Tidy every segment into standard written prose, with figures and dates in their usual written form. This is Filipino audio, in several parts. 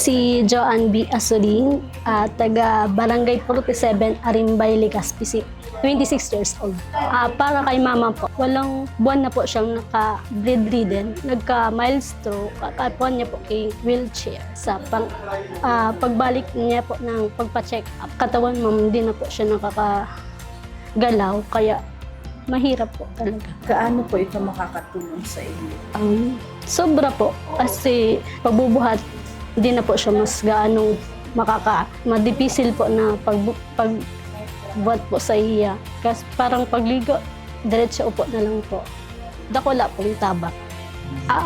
si Joanne B. Asolin, taga Barangay 47, Arimbay, Legazpi City. 26 years old. Para kay mama po, walang buwan na po siyang naka-bedridden, nagka-mild stroke, kakapuan niya po kay wheelchair. Sa pagbalik niya po ng pagpa-check up, katawan ma'am, hindi na po siya nakakagalaw, kaya mahirap po talaga. Gaano po ito makakatulong sa inyo? Sobra po, kasi pagbubuhat, hindi na po siya mas gaano madipisil po na pagbuhat po sa iya. Kasi parang pagligo, diretso upo na lang po. Dakula pong tabak.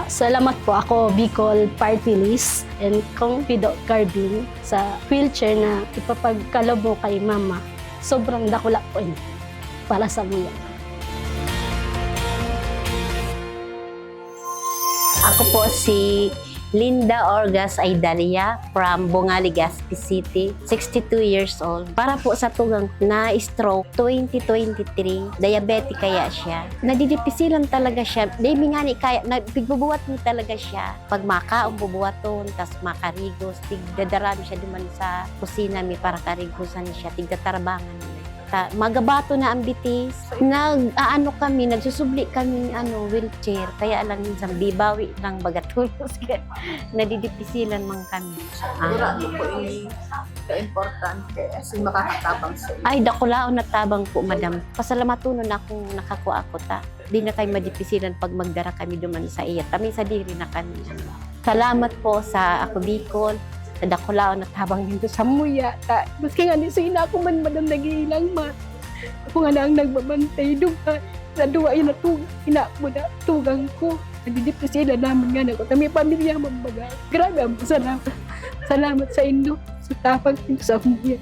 Salamat po ako, Bicol Party List and Kong Pido Carbin sa wheelchair na ipapagkalob mo kay mama. Sobrang dakula po yun para sa mga. Ako po si Linda Orgas Aidalia from Bunga, Legazpi City, 62 years old. Para po sa tugang na stroke 2023, diabetic kaya siya. Nadidipisilan talaga siya. Dahil nga ni kaya, nagbubuhat ni talaga siya. Pag makaong bubuhaton, tas makarigos, tigdadarami siya duman sa kusina mi para karigosan siya, tigdatarbangan niya. Magabato na ang bitis. Nagsusubli kami wheelchair. Kaya lang minsan bibawi lang bagatulos. Nadidipisilan man kami. Sigurado po ka-importante kasi makakatabang sa inyo. Ay, dakulao na tabang po, madam. Pasalamatunon akong nakakuha ako ta. Di na kayo madipisilan pag magdara kami duman sa iya. Kami sa diri na kami. Salamat po sa ako Bicol. Dakulao na tabang dito sa muya. Maski nga ni sina ako man madam nagiilang ma. Ako nga na ang nagbabantay duga. Sa duwa yun na mo na tugang ko. Nagdidepresila namin nga na ko. Kami pamilya mambaga. Grabe ang salamat. Salamat sa inyo. Sa tabang dito sa muya.